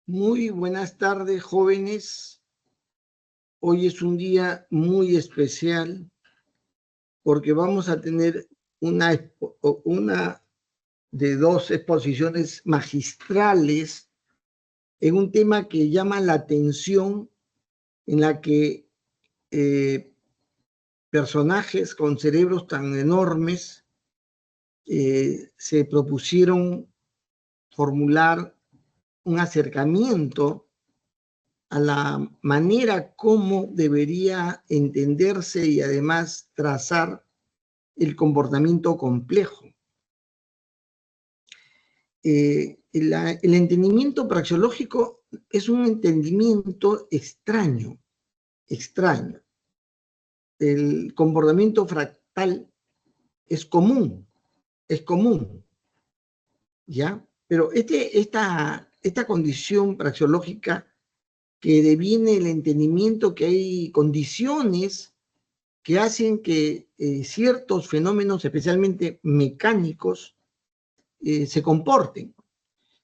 Muy buenas tardes, jóvenes. Hoy es un día muy especial porque vamos a tener una de dos exposiciones magistrales en un tema que llama la atención, en la que personajes con cerebros tan enormes se propusieron formular un acercamiento a la manera como debería entenderse y además trazar el comportamiento complejo. El entendimiento praxeológico es un entendimiento extraño. El comportamiento fractal es común, ¿ya? Pero esta condición praxeológica que deviene el entendimiento que hay condiciones que hacen que ciertos fenómenos, especialmente mecánicos, se comporten,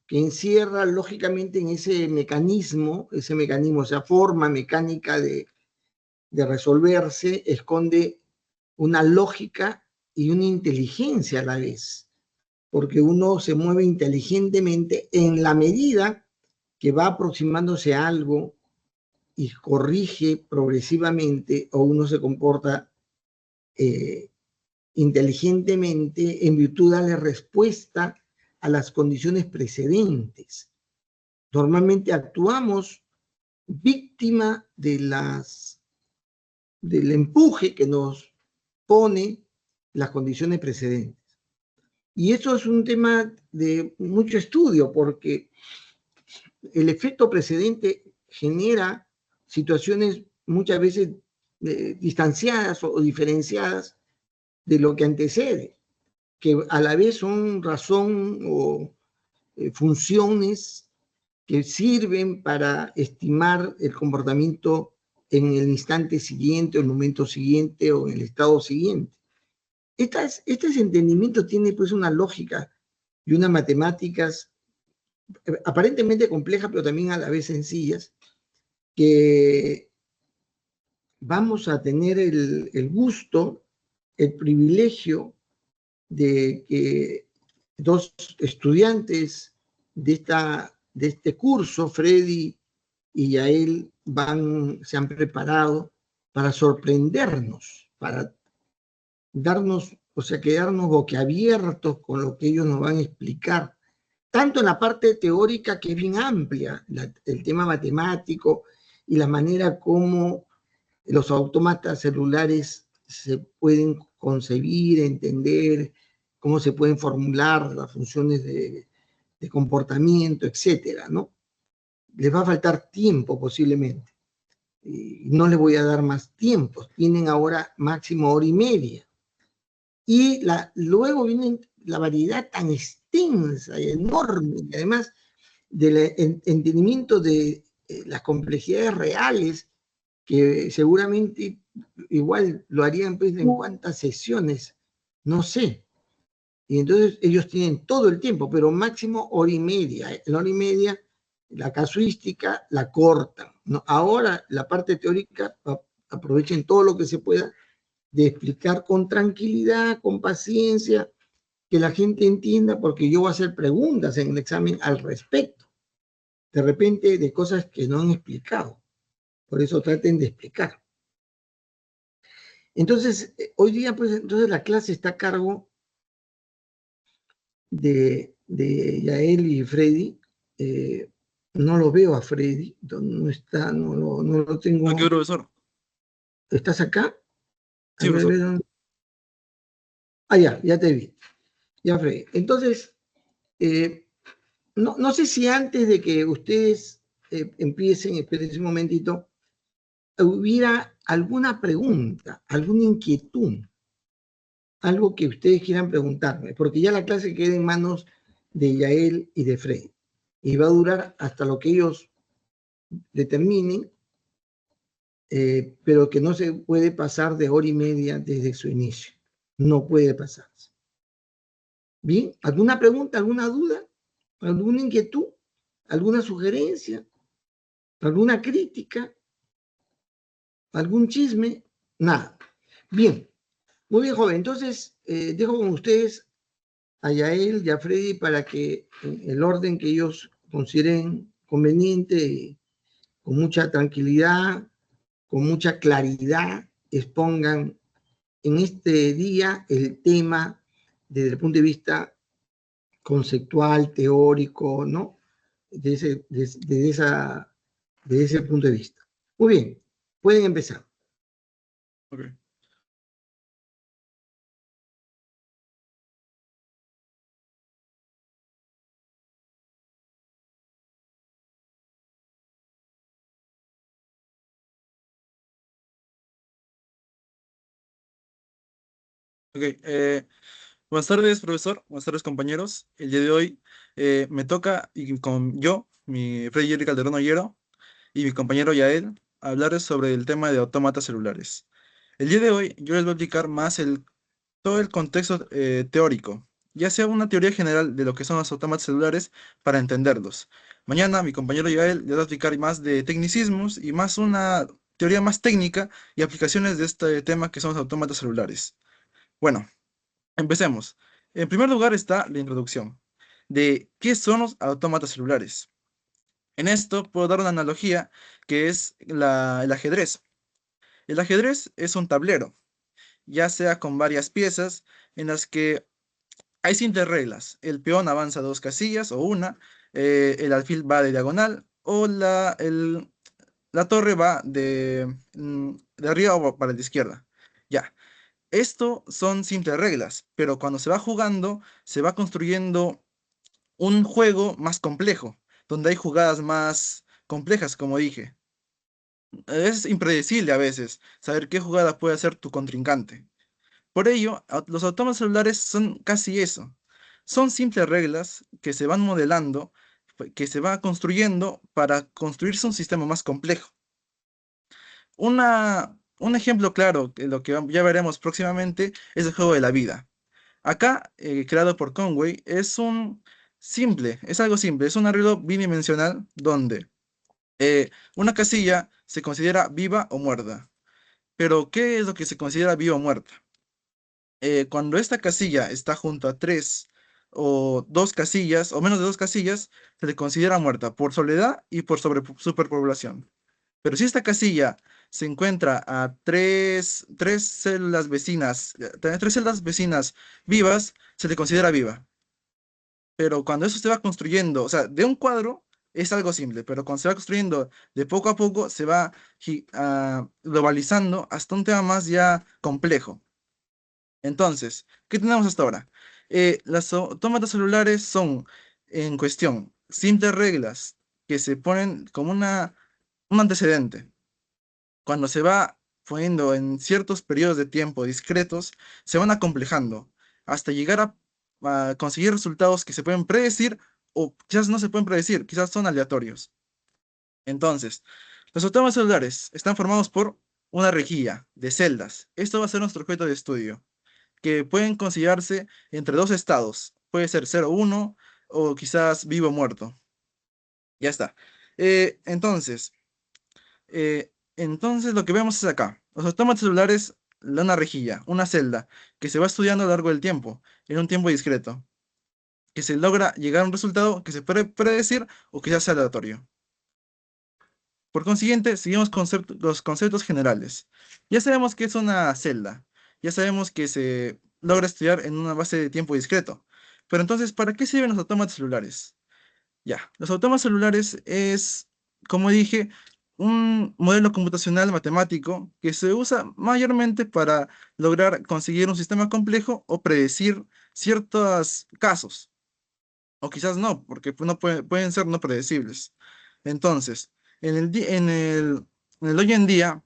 que encierra lógicamente en ese mecanismo, esa forma mecánica de resolverse, esconde una lógica y una inteligencia a la vez, porque uno se mueve inteligentemente en la medida que va aproximándose a algo y corrige progresivamente, o uno se comporta inteligentemente en virtud de darle respuesta a las condiciones precedentes. Normalmente actuamos víctima del empuje que nos pone las condiciones precedentes. Y eso es un tema de mucho estudio, porque el efecto precedente genera situaciones muchas veces distanciadas o diferenciadas de lo que antecede, que a la vez son razón o funciones que sirven para estimar el comportamiento en el instante siguiente, o el momento siguiente, o en el estado siguiente. Este entendimiento tiene pues una lógica y unas matemáticas aparentemente complejas, pero también a la vez sencillas, que vamos a tener el gusto, el privilegio de que dos estudiantes de este curso, Freddy y Yael, se han preparado para sorprendernos, para darnos, o sea, quedarnos boquiabiertos con lo que ellos nos van a explicar, tanto en la parte teórica, que es bien amplia, el tema matemático y la manera como los autómatas celulares se pueden concebir, entender, cómo se pueden formular las funciones de comportamiento, etcétera, ¿no? Les va a faltar tiempo posiblemente. No les voy a dar más tiempo. Tienen ahora máximo hora y media. Y luego viene la variedad tan extensa y enorme, y además del entendimiento de las complejidades reales, que seguramente igual lo harían pues en cuántas sesiones, no sé. Y entonces ellos tienen todo el tiempo, pero máximo hora y media. En hora y media la casuística la cortan, ¿no? Ahora la parte teórica aprovechen todo lo que se pueda de explicar con tranquilidad, con paciencia, que la gente entienda, porque yo voy a hacer preguntas en el examen al respecto, de repente de cosas que no han explicado. Por eso traten de explicar. Entonces, hoy día, pues, entonces la clase está a cargo de Yael y Freddy. No lo veo a Freddy, no está, no lo tengo. ¿A qué, profesor? ¿Estás acá? Sí, profesor. Ya te vi. Ya, Freddy. Entonces, no sé si antes de que ustedes empiecen, espérense un momentito, hubiera alguna pregunta, alguna inquietud, algo que ustedes quieran preguntarme, porque ya la clase queda en manos de Yael y de Freddy, y va a durar hasta lo que ellos determinen, pero que no se puede pasar de hora y media desde su inicio. No puede pasarse. Bien, ¿alguna pregunta, alguna duda, alguna inquietud? ¿Alguna sugerencia? ¿Alguna crítica? ¿Algún chisme? Nada. Bien, muy bien, joven. Entonces, dejo con ustedes a Yael y a Freddy para que en el orden que ellos consideren conveniente, con mucha tranquilidad, con mucha claridad, expongan en este día el tema desde el punto de vista conceptual, teórico, ¿no? De ese punto de vista. Muy bien, pueden empezar. Ok. Ok, buenas tardes, profesor. Buenas tardes, compañeros. El día de hoy me toca, y con yo, mi Freddy Jerry Calderón Ollero, y mi compañero Yael, hablarles sobre el tema de autómatas celulares. El día de hoy yo les voy a explicar más todo el contexto teórico, ya sea una teoría general de lo que son los autómatas celulares para entenderlos. Mañana mi compañero Yael les va a explicar más de tecnicismos y más una teoría más técnica y aplicaciones de este tema que son los autómatas celulares. Bueno. Empecemos. En primer lugar está la introducción de qué son los autómatas celulares. En esto puedo dar una analogía que es el ajedrez. El ajedrez es un tablero, ya sea con varias piezas en las que hay simples reglas. El peón avanza dos casillas o una, el alfil va de diagonal o la torre va de arriba o para la izquierda. Ya. Esto son simples reglas, pero cuando se va jugando, se va construyendo un juego más complejo, donde hay jugadas más complejas, como dije. Es impredecible a veces saber qué jugada puede hacer tu contrincante. Por ello, los autómatas celulares son casi eso. Son simples reglas que se van modelando, que se va construyendo para construirse un sistema más complejo. Un ejemplo claro, que lo que ya veremos próximamente, es el juego de la vida. Acá, creado por Conway, es algo simple, es un arreglo bidimensional donde una casilla se considera viva o muerta. Pero, ¿qué es lo que se considera viva o muerta? Cuando esta casilla está junto a tres o dos casillas, o menos de dos casillas, se le considera muerta por soledad y por superpoblación. Pero si esta casilla se encuentra a tres células vecinas, tres células vecinas vivas, se le considera viva. Pero cuando eso se va construyendo, o sea, de un cuadro es algo simple, pero cuando se va construyendo de poco a poco, se va globalizando hasta un tema más ya complejo. Entonces, ¿qué tenemos hasta ahora? Las autómatas celulares son, en cuestión, simples reglas que se ponen como un antecedente. Cuando se va poniendo en ciertos periodos de tiempo discretos, se van acomplejando hasta llegar a conseguir resultados que se pueden predecir o quizás no se pueden predecir, quizás son aleatorios. Entonces, los autómatas celulares están formados por una rejilla de celdas. Esto va a ser nuestro objeto de estudio, que pueden considerarse entre dos estados. Puede ser 0, 1 o quizás vivo o muerto. Ya está. Entonces, entonces lo que vemos es acá. Los autómatas celulares, una rejilla, una celda, que se va estudiando a lo largo del tiempo, en un tiempo discreto, que se logra llegar a un resultado que se puede predecir o quizás sea aleatorio. Por consiguiente, seguimos los conceptos generales. Ya sabemos que es una celda, ya sabemos que se logra estudiar en una base de tiempo discreto. Pero entonces, ¿para qué sirven los autómatas celulares? Ya, los automatas celulares es, como dije, un modelo computacional matemático que se usa mayormente para lograr conseguir un sistema complejo o predecir ciertos casos. O quizás no, porque no pueden ser no predecibles. Entonces, en el hoy en día,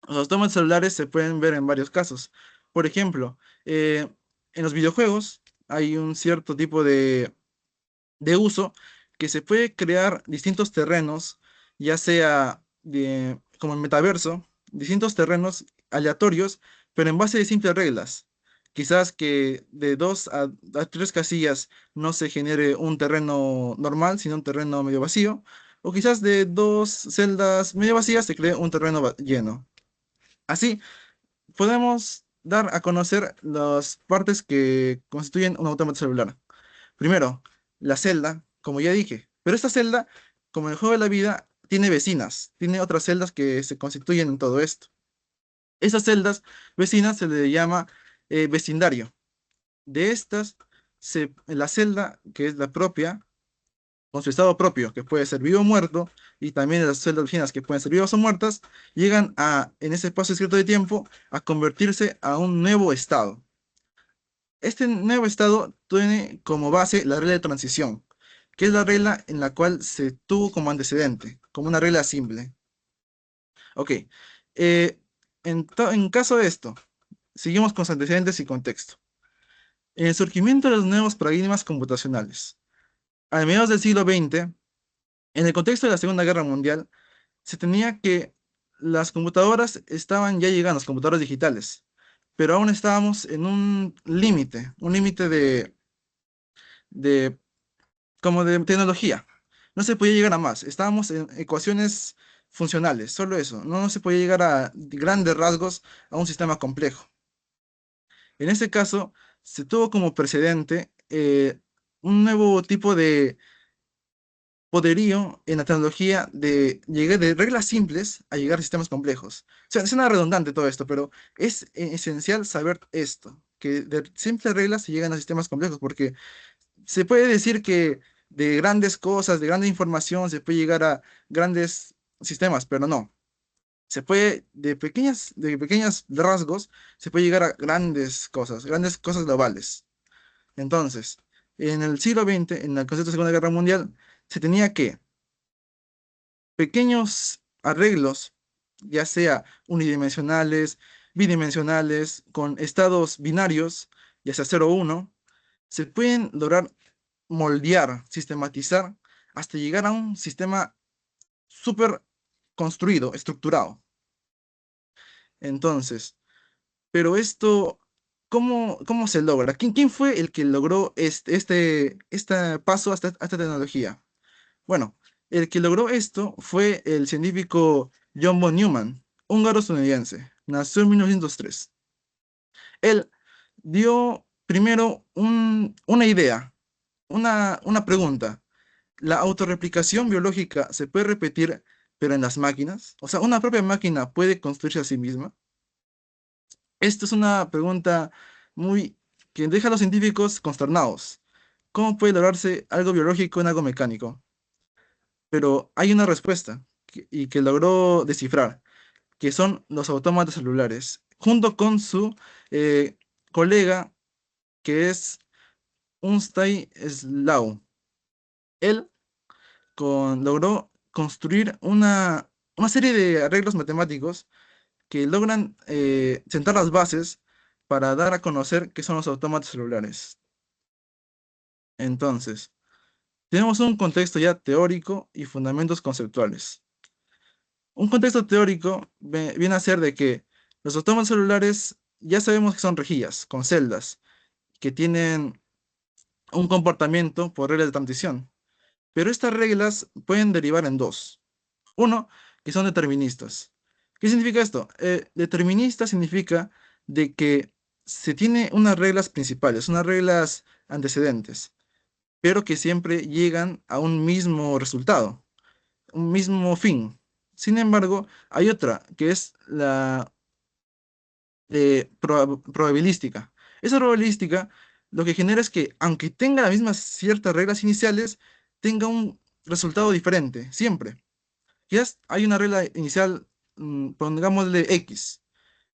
los automatas celulares se pueden ver en varios casos. Por ejemplo, en los videojuegos hay un cierto tipo de uso que se puede crear distintos terrenos, ya sea como el metaverso, distintos terrenos aleatorios, pero en base de simples reglas, quizás que de dos a tres casillas no se genere un terreno normal, sino un terreno medio vacío, o quizás de dos celdas medio vacías se cree un terreno lleno. Así, podemos dar a conocer las partes que constituyen un autómata celular. Primero, la celda, como ya dije, pero esta celda, como en el juego de la vida, tiene vecinas, tiene otras celdas que se constituyen en todo esto. Esas celdas vecinas se le llama vecindario. De estas, la celda, que es la propia, con su estado propio, que puede ser vivo o muerto, y también las celdas vecinas que pueden ser vivas o muertas, llegan a, en ese espacio escrito de tiempo, a convertirse a un nuevo estado. Este nuevo estado tiene como base la regla de transición, que es la regla en la cual se tuvo como antecedente, como una regla simple. Ok, eh, en caso de esto, seguimos con los antecedentes y contexto. En el surgimiento de los nuevos paradigmas computacionales. A mediados del siglo XX, en el contexto de la Segunda Guerra Mundial, se tenía que las computadoras estaban ya llegando, las computadoras digitales, pero aún estábamos en un límite de, como de tecnología. No se podía llegar a más. Estábamos en ecuaciones funcionales, solo eso. No se podía llegar a grandes rasgos a un sistema complejo. En ese caso, se tuvo como precedente un nuevo tipo de poderío en la tecnología de llegar de reglas simples a llegar a sistemas complejos. O sea, suena redundante todo esto, pero es esencial saber esto, que de simples reglas se llegan a sistemas complejos, porque se puede decir que de grandes cosas, de grande información, se puede llegar a grandes sistemas, pero no. Se puede, de pequeños rasgos, se puede llegar a grandes cosas globales. Entonces, en el siglo XX, en el concepto de Segunda Guerra Mundial, se tenía que pequeños arreglos, ya sea unidimensionales, bidimensionales, con estados binarios, ya sea 0 o 1, se pueden lograr moldear, sistematizar, hasta llegar a un sistema súper construido, estructurado. Entonces, pero esto, ¿cómo se logra? ¿Quién fue el que logró este paso hasta esta tecnología? Bueno, el que logró esto fue el científico John von Neumann, húngaro-estadounidense. Nació en 1903. Él dio primero una idea, una pregunta. ¿La autorreplicación biológica se puede repetir, pero en las máquinas? O sea, ¿una propia máquina puede construirse a sí misma? Esta es una pregunta muy que deja a los científicos consternados. ¿Cómo puede lograrse algo biológico en algo mecánico? Pero hay una respuesta y que logró descifrar, que son los autómatas celulares, junto con su eh, colega que es Unstay Slough. Él logró construir una serie de arreglos matemáticos que logran sentar las bases para dar a conocer qué son los autómatas celulares. Entonces, tenemos un contexto ya teórico y fundamentos conceptuales. Un contexto teórico viene a ser de que los autómatas celulares ya sabemos que son rejillas con celdas que tienen un comportamiento por reglas de transición, pero estas reglas pueden derivar en dos. Uno, que son deterministas. ¿Qué significa esto? Determinista significa de que se tiene unas reglas principales, unas reglas antecedentes, pero que siempre llegan a un mismo resultado, un mismo fin. Sin embargo, hay otra, que es la probabilística. Esa probabilística lo que genera es que, aunque tenga las mismas ciertas reglas iniciales, tenga un resultado diferente, siempre. Quizás hay una regla inicial, pongámosle X.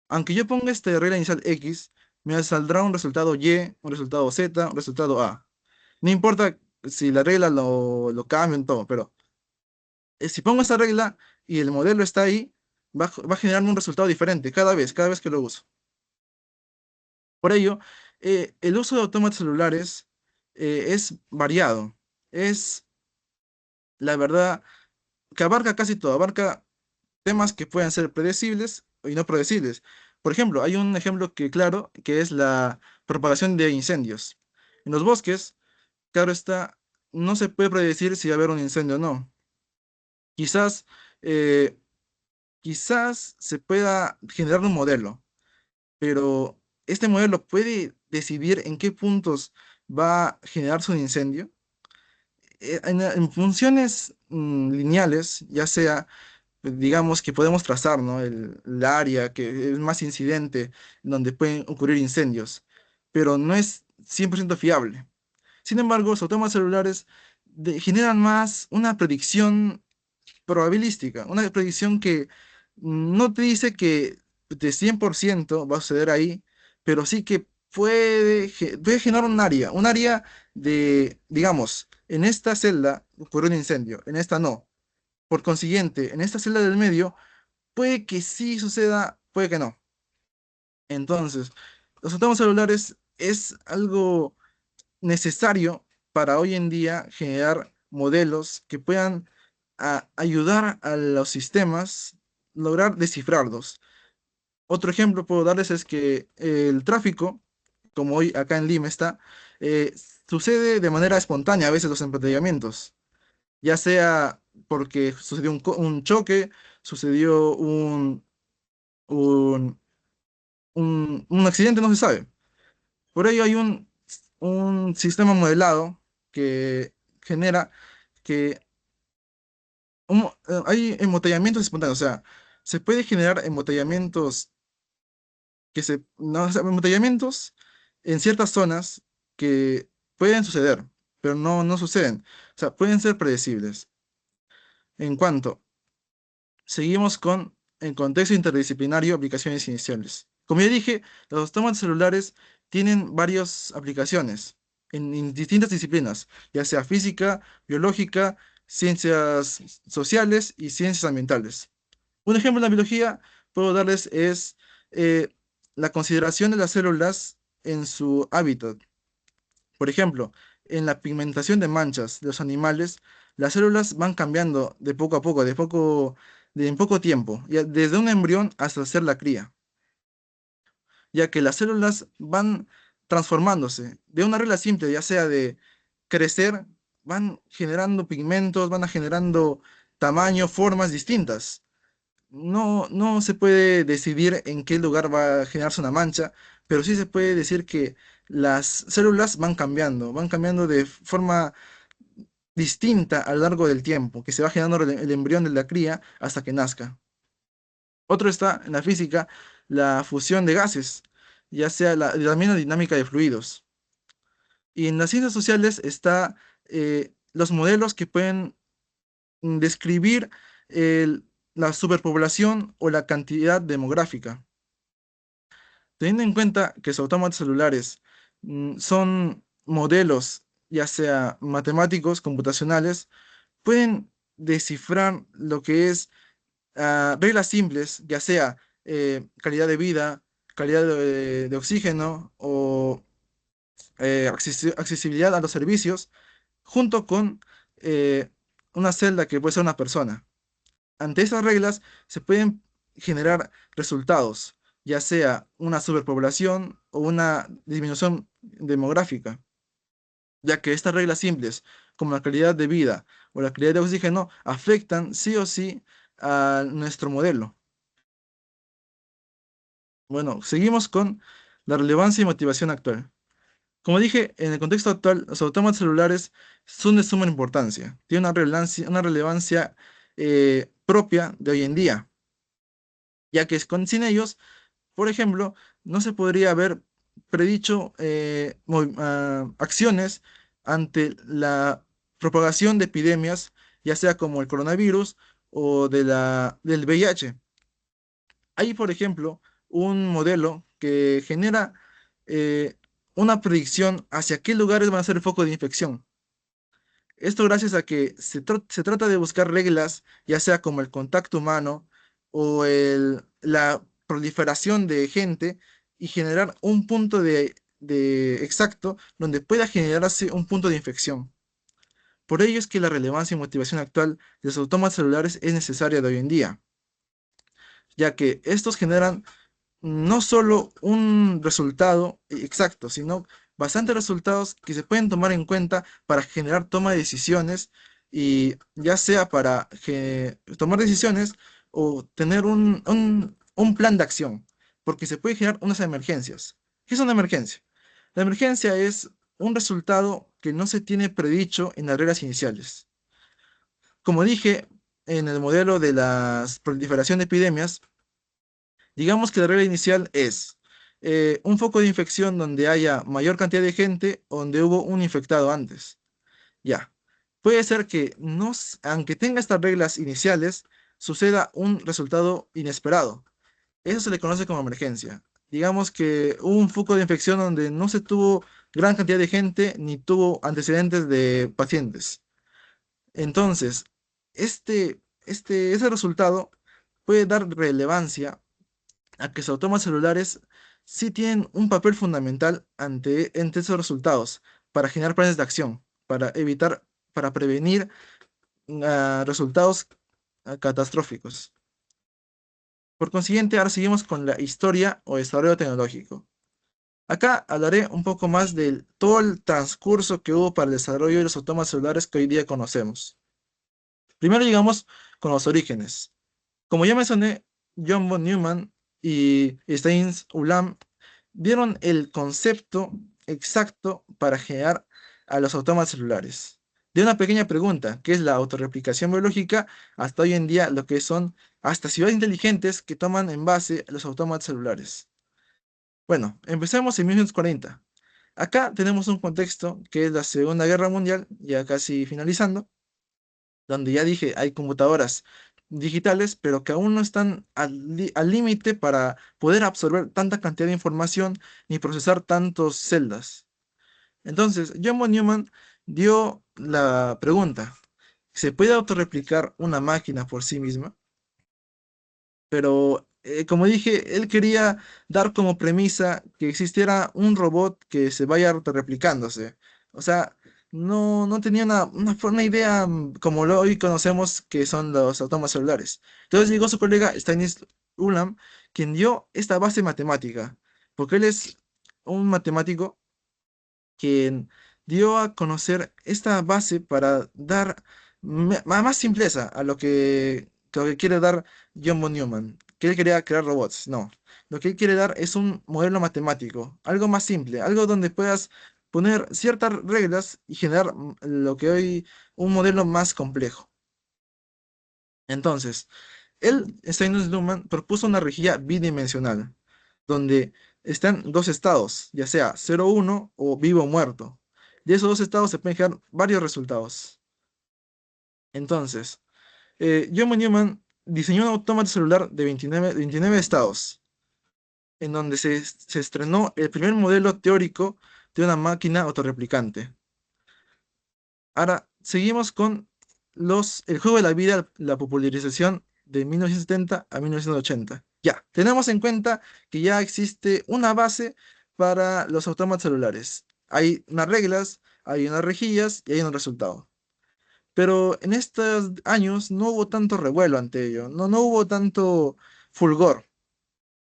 Aunque yo ponga esta regla inicial X, me saldrá un resultado Y, un resultado Z, un resultado A. No importa si la regla lo cambia en todo, pero si pongo esa regla y el modelo está ahí, va a generarme un resultado diferente cada vez que lo uso. Por ello, el uso de autómatas celulares es variado. Es, la verdad, que abarca casi todo. Abarca temas que pueden ser predecibles y no predecibles. Por ejemplo, hay un ejemplo que claro, que es la propagación de incendios. En los bosques, claro está, no se puede predecir si va a haber un incendio o no. Quizás, eh, quizás se pueda generar un modelo, pero este modelo puede decidir en qué puntos va a generarse un incendio. En funciones lineales, ya sea, digamos que podemos trazar, ¿no? El área que es más incidente, donde pueden ocurrir incendios, pero no es 100% fiable. Sin embargo, los autómatas celulares generan más una predicción probabilística, una predicción que no te dice que de 100% va a suceder ahí, pero sí que puede generar un área de, digamos, en esta celda ocurrió un incendio, en esta no. Por consiguiente, en esta celda del medio puede que sí suceda, puede que no. Entonces, los autómatas celulares es algo necesario para hoy en día generar modelos que puedan ayudar a los sistemas lograr descifrarlos. Otro ejemplo puedo darles es que el tráfico, como hoy acá en Lima está, eh, sucede de manera espontánea a veces los embotellamientos, ya sea porque sucedió un choque, sucedió un, un accidente, no se sabe. Por ello hay un sistema modelado que genera que hay embotellamientos espontáneos, o sea, se puede generar embotellamientos no, o sea, embotellamientos en ciertas zonas que pueden suceder, pero no suceden. O sea, pueden ser predecibles. En cuanto seguimos con el contexto interdisciplinario, aplicaciones iniciales. Como ya dije, los tomas celulares tienen varias aplicaciones en distintas disciplinas, ya sea física, biológica, ciencias sociales y ciencias ambientales. Un ejemplo en la biología puedo darles es eh, la consideración de las células en su hábitat. Por ejemplo, en la pigmentación de manchas de los animales, las células van cambiando de poco a poco, de en poco tiempo, desde un embrión hasta hacer la cría, ya que las células van transformándose de una regla simple, ya sea de crecer, van generando pigmentos, van generando tamaño, formas distintas. No se puede decidir en qué lugar va a generarse una mancha, pero sí se puede decir que las células van cambiando de forma distinta a lo largo del tiempo, que se va generando el embrión de la cría hasta que nazca. Otro está en la física, la fusión de gases, ya sea también la dinámica de fluidos. Y en las ciencias sociales está los modelos que pueden describir la superpoblación o la cantidad demográfica. Teniendo en cuenta que los autómatas celulares son modelos, ya sea matemáticos, computacionales, pueden descifrar lo que es reglas simples, ya sea calidad de vida, calidad de oxígeno o accesibilidad a los servicios, junto con eh, una celda que puede ser una persona. Ante esas reglas se pueden generar resultados, ya sea una superpoblación o una disminución demográfica, ya que estas reglas simples, como la calidad de vida o la calidad de oxígeno, afectan sí o sí a nuestro modelo. Bueno, seguimos con la relevancia y motivación actual. Como dije, en el contexto actual, los autómatas celulares son de suma importancia, tienen una relevancia propia de hoy en día, ya que sin ellos, por ejemplo, no se podría haber predicho acciones ante la propagación de epidemias, ya sea como el coronavirus o del VIH. Hay, por ejemplo, un modelo que genera eh, una predicción hacia qué lugares van a ser el foco de infección. Esto gracias a que se trata de buscar reglas, ya sea como el contacto humano o la proliferación de gente y generar un punto de exacto donde pueda generarse un punto de infección. Por ello es que la relevancia y motivación actual de los autómatas celulares es necesaria de hoy en día, ya que estos generan no solo un resultado exacto, sino bastantes resultados que se pueden tomar en cuenta para generar toma de decisiones y ya sea para tomar decisiones o tener un plan de acción, porque se puede generar unas emergencias. ¿Qué es una emergencia? La emergencia es un resultado que no se tiene predicho en las reglas iniciales. Como dije, en el modelo de la proliferación de epidemias, digamos que la regla inicial es un foco de infección donde haya mayor cantidad de gente o donde hubo un infectado antes. Ya. Puede ser que no, aunque tenga estas reglas iniciales, suceda un resultado inesperado. Eso se le conoce como emergencia. Digamos que hubo un foco de infección donde no se tuvo gran cantidad de gente ni tuvo antecedentes de pacientes. Entonces, ese resultado puede dar relevancia a que los automas celulares sí tienen un papel fundamental ante esos resultados para generar planes de acción, para evitar, para prevenir resultados catastróficos. Por consiguiente, ahora seguimos con la historia o desarrollo tecnológico. Acá hablaré un poco más de todo el transcurso que hubo para el desarrollo de los automas celulares que hoy día conocemos. Primero llegamos con los orígenes. Como ya mencioné, John von Neumann y Stein Ulam dieron el concepto exacto para generar a los autómatas celulares. De una pequeña pregunta, que es la autorreplicación biológica, hasta hoy en día lo que son hasta ciudades inteligentes que toman en base los autómatas celulares. Bueno, empecemos en 1940. Acá tenemos un contexto que es la Segunda Guerra Mundial, ya casi finalizando, donde ya dije, hay computadoras digitales, pero que aún no están al límite para poder absorber tanta cantidad de información ni procesar tantos celdas. Entonces, John von Neumann dio la pregunta, ¿se puede autorreplicar una máquina por sí misma? Pero, como dije, él quería dar como premisa que existiera un robot que se vaya autorreplicándose. O sea, no tenía una idea como lo hoy conocemos que son los autómatas celulares. Entonces llegó su colega Stanis Ulam, quien dio esta base matemática, porque él es un matemático quien dio a conocer esta base para dar más simpleza a lo que quiere dar John von Neumann, que él quería crear robots. No, lo que él quiere dar es un modelo matemático, algo más simple, algo donde puedas poner ciertas reglas y generar lo que hoy un modelo más complejo. Entonces, Steinus Luhmann propuso una rejilla bidimensional, donde están dos estados, ya sea 0, 1 o vivo o muerto. De esos dos estados se pueden generar varios resultados. Entonces, John von Neumann diseñó un autómata celular de 29 estados, en donde se estrenó el primer modelo teórico de una máquina autorreplicante. Ahora, seguimos con el juego de la vida, la popularización de 1970 a 1980. Ya, tenemos en cuenta que ya existe una base para los autómatas celulares. Hay unas reglas, hay unas rejillas y hay un resultado. Pero en estos años no hubo tanto revuelo ante ello, no hubo tanto fulgor.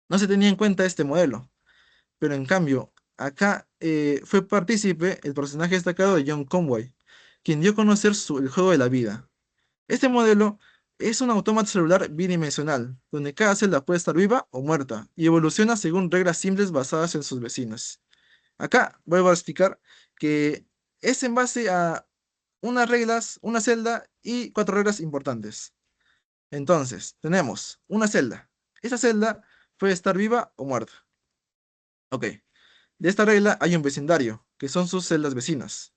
No se tenía en cuenta este modelo. Pero en cambio, acá fue partícipe el personaje destacado de John Conway, quien dio a conocer el juego de la vida. Este modelo es un autómata celular bidimensional, donde cada celda puede estar viva o muerta, y evoluciona según reglas simples basadas en sus vecinos. Acá vuelvo a explicar que es en base a unas reglas, una celda y cuatro reglas importantes. Entonces, tenemos una celda. Esa celda puede estar viva o muerta. Ok. De esta regla hay un vecindario, que son sus celdas vecinas.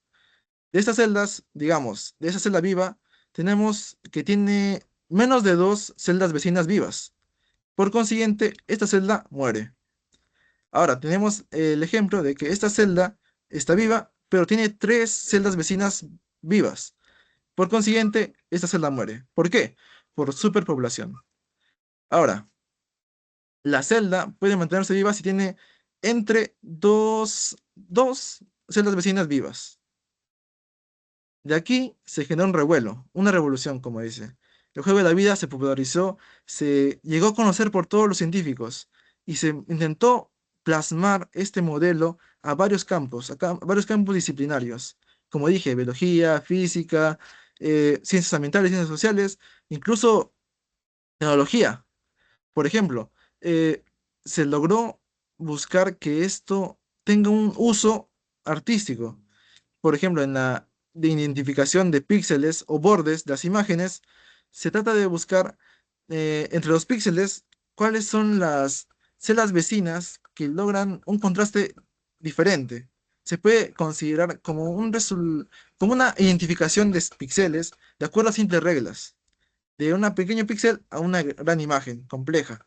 De estas celdas, digamos, de esa celda viva, tenemos que tiene menos de dos celdas vecinas vivas. Por consiguiente, esta celda muere. Ahora, tenemos el ejemplo de que esta celda está viva, pero tiene tres celdas vecinas vivas. Por consiguiente, esta celda muere. ¿Por qué? Por superpoblación. Ahora, la celda puede mantenerse viva si tiene entre dos celdas vecinas vivas. De aquí se generó un revuelo, una revolución, como dice. El juego de la vida se popularizó, se llegó a conocer por todos los científicos y se intentó plasmar este modelo a varios campos, a varios campos disciplinarios. Como dije, biología, física, ciencias ambientales, ciencias sociales, incluso tecnología. Por ejemplo, se logró buscar que esto tenga un uso artístico. Por ejemplo, en la de identificación de píxeles o bordes de las imágenes, se trata de buscar entre los píxeles cuáles son las celdas vecinas que logran un contraste diferente. Se puede considerar como como una identificación de píxeles de acuerdo a simples reglas, de un pequeño píxel a una gran imagen compleja.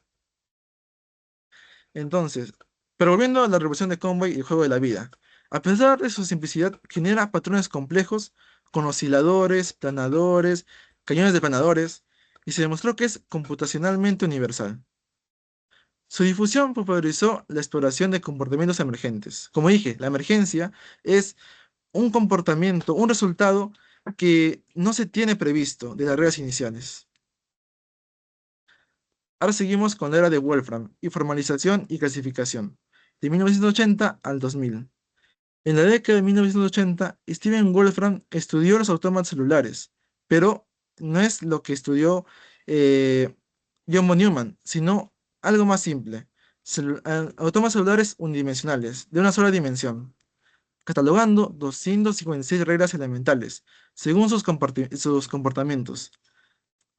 Entonces, pero volviendo a la revolución de Conway y el juego de la vida, a pesar de su simplicidad, genera patrones complejos con osciladores, planadores, cañones de planadores, y se demostró que es computacionalmente universal. Su difusión popularizó la exploración de comportamientos emergentes. Como dije, la emergencia es un comportamiento, un resultado que no se tiene previsto de las reglas iniciales. Ahora seguimos con la era de Wolfram y formalización y clasificación, de 1980 al 2000. En la década de 1980, Steven Wolfram estudió los autómatas celulares, pero no es lo que estudió eh, John von Neumann, sino algo más simple. Autómatas celulares unidimensionales, de una sola dimensión, catalogando 256 reglas elementales, según sus comportamientos.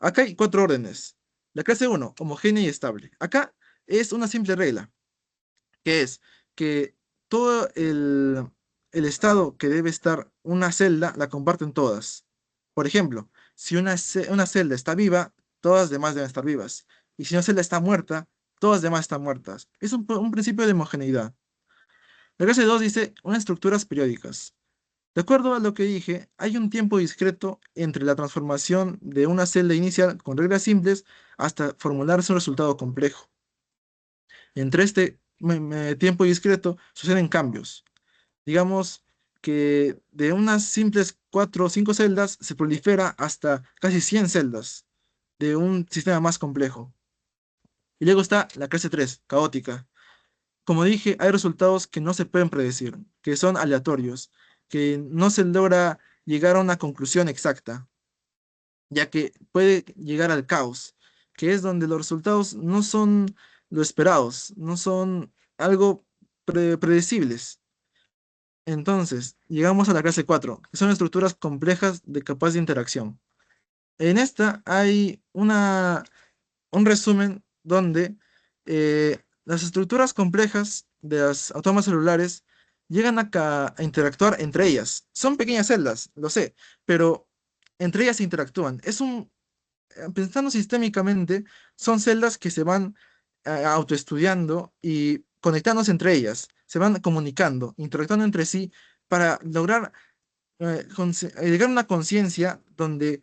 Acá hay cuatro órdenes. La clase uno, homogénea y estable. Acá es una simple regla, que es que todo el estado que debe estar una celda la comparten todas. Por ejemplo, si una celda está viva, todas las demás deben estar vivas. Y si una celda está muerta, todas las demás están muertas. Es un principio de homogeneidad. La clase 2 dice unas estructuras periódicas. De acuerdo a lo que dije, hay un tiempo discreto entre la transformación de una celda inicial con reglas simples hasta formularse un resultado complejo. Entre este tiempo discreto suceden cambios. Digamos que de unas simples 4 o 5 celdas se prolifera hasta casi 100 celdas de un sistema más complejo. Y luego está la clase 3, caótica. Como dije, hay resultados que no se pueden predecir, que son aleatorios, que no se logra llegar a una conclusión exacta, ya que puede llegar al caos, que es donde los resultados no son lo esperados, no son algo predecibles. Entonces, llegamos a la clase 4, que son estructuras complejas de capaz de interacción. En esta hay un resumen donde las estructuras complejas de las autómatas celulares llegan a interactuar entre ellas. Son pequeñas celdas, lo sé, pero entre ellas se interactúan. Pensando sistémicamente, son celdas que se van autoestudiando y conectándose entre ellas, se van comunicando, interactuando entre sí para lograr llegar a una conciencia donde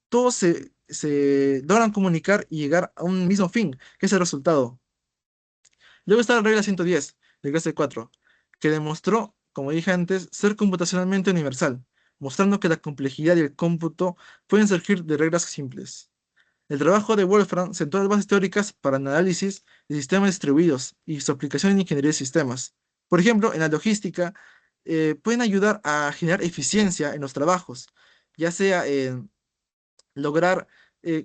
todos se logran comunicar y llegar a un mismo fin, que es el resultado. Luego está la regla 110 de clase 4, que demostró, como dije antes, ser computacionalmente universal, mostrando que la complejidad y el cómputo pueden surgir de reglas simples. El trabajo de Wolfram sentó las bases teóricas para el análisis de sistemas distribuidos y su aplicación en ingeniería de sistemas. Por ejemplo, en la logística, pueden ayudar a generar eficiencia en los trabajos, ya sea en lograr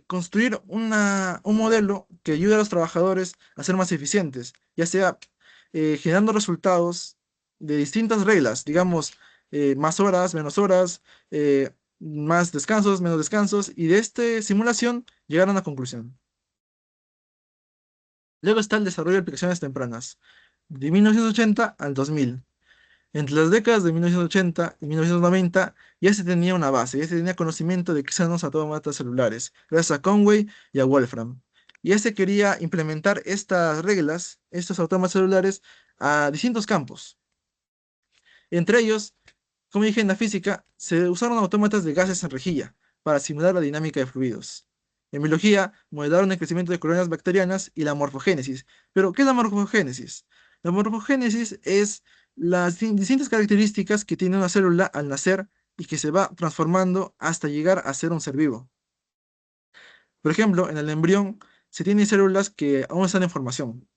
construir un modelo que ayude a los trabajadores a ser más eficientes, ya sea generando resultados de distintas reglas, digamos, más horas, menos horas, más descansos, menos descansos, y de esta simulación llegar a una conclusión. Luego está el desarrollo de aplicaciones tempranas, de 1980 al 2000. Entre las décadas de 1980 y 1990 ya se tenía una base, ya se tenía conocimiento de qué son los autómatas celulares, gracias a Conway y a Wolfram. Y ya se quería implementar estas reglas, estos autómatas celulares, a distintos campos. Entre ellos, como dije en la física, se usaron autómatas de gases en rejilla para simular la dinámica de fluidos. En biología, modelaron el crecimiento de colonias bacterianas y la morfogénesis. Pero, ¿qué es la morfogénesis? La morfogénesis es las distintas características que tiene una célula al nacer y que se va transformando hasta llegar a ser un ser vivo. Por ejemplo, en el embrión se tienen células que aún están en formación.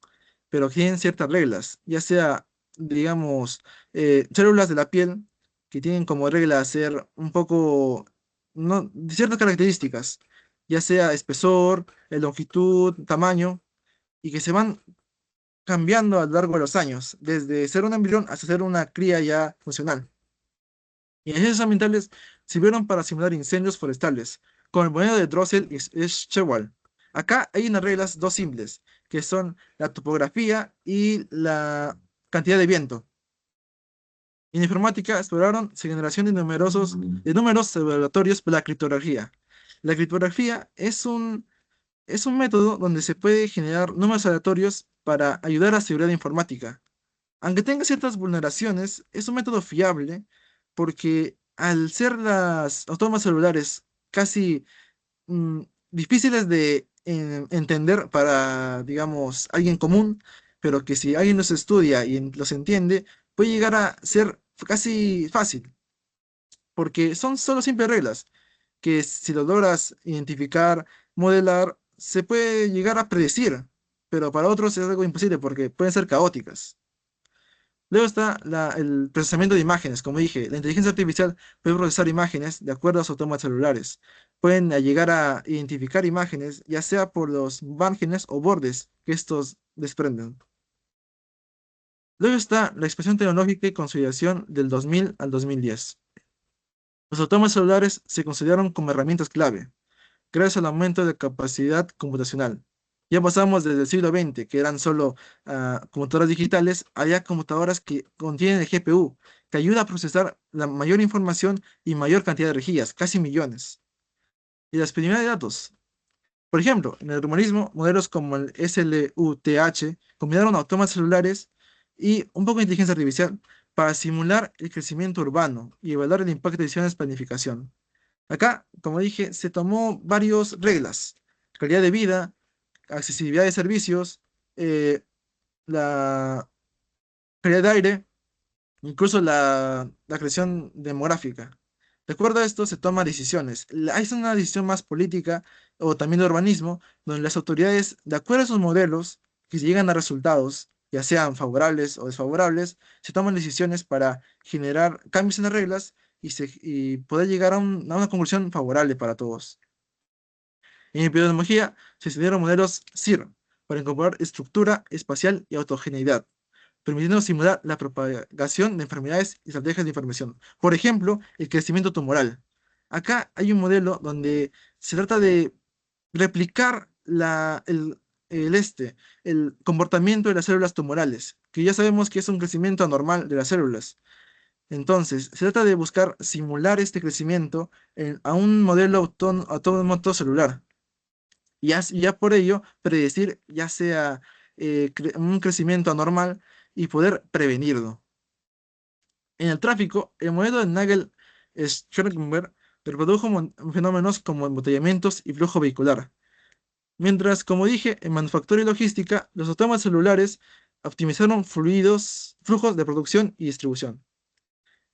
pero tienen ciertas reglas, ya sea, digamos, células de la piel que tienen como regla ser un poco, no, ciertas características, ya sea espesor, longitud, tamaño, y que se van cambiando a lo largo de los años, desde ser un embrión hasta ser una cría ya funcional. Y en ciencias ambientales sirvieron para simular incendios forestales, con el modelo de Drossel y Schewal. Acá hay unas reglas dos simples, que son la topografía y la cantidad de viento. En informática exploraron su generación de números laboratorios para la criptografía. La criptografía es un método donde se puede generar números aleatorios para ayudar a la seguridad informática. Aunque tenga ciertas vulneraciones, es un método fiable porque al ser las automatas celulares casi difíciles de entender para, digamos, alguien común, pero que si alguien los estudia y los entiende, puede llegar a ser casi fácil, porque son solo simples reglas, que si lo logras identificar, modelar, se puede llegar a predecir, pero para otros es algo imposible porque pueden ser caóticas. Luego está el procesamiento de imágenes. Como dije, la inteligencia artificial puede procesar imágenes de acuerdo a sus automatas celulares. Pueden llegar a identificar imágenes, ya sea por los márgenes o bordes que estos desprenden. Luego está la expresión tecnológica y consolidación del 2000 al 2010. Los automatas celulares se consideraron como herramientas clave, gracias al aumento de capacidad computacional. Ya pasamos desde el siglo XX, que eran solo computadoras digitales, a ya computadoras que contienen el GPU, que ayuda a procesar la mayor información y mayor cantidad de rejillas, casi millones. Y la disponibilidad de datos. Por ejemplo, en el urbanismo, modelos como el SLUTH combinaron autómatas celulares y un poco de inteligencia artificial para simular el crecimiento urbano y evaluar el impacto de decisiones de planificación. Acá, como dije, se tomó varias reglas: calidad de vida, accesibilidad de servicios, eh, la calidad de aire, incluso la creación demográfica. De acuerdo a esto, se toman decisiones. Es una decisión más política o también de urbanismo, donde las autoridades, de acuerdo a sus modelos, que llegan a resultados, ya sean favorables o desfavorables, se toman decisiones para generar cambios en las reglas y poder llegar a a una conclusión favorable para todos. En epidemiología se estudiaron modelos SIR para incorporar estructura espacial y autogeneidad, permitiendo simular la propagación de enfermedades y estrategias de información. Por ejemplo, el crecimiento tumoral. Acá hay un modelo donde se trata de replicar el comportamiento de las células tumorales, que ya sabemos que es un crecimiento anormal de las células. Entonces, se trata de buscar simular este crecimiento a un modelo autónomo celular ya por ello predecir ya sea un crecimiento anormal y poder prevenirlo. En el tráfico, el modelo de Nagel-Schellenberg reprodujo fenómenos como embotellamientos y flujo vehicular. Mientras, como dije, en manufactura y logística, los sistemas celulares optimizaron flujos de producción y distribución.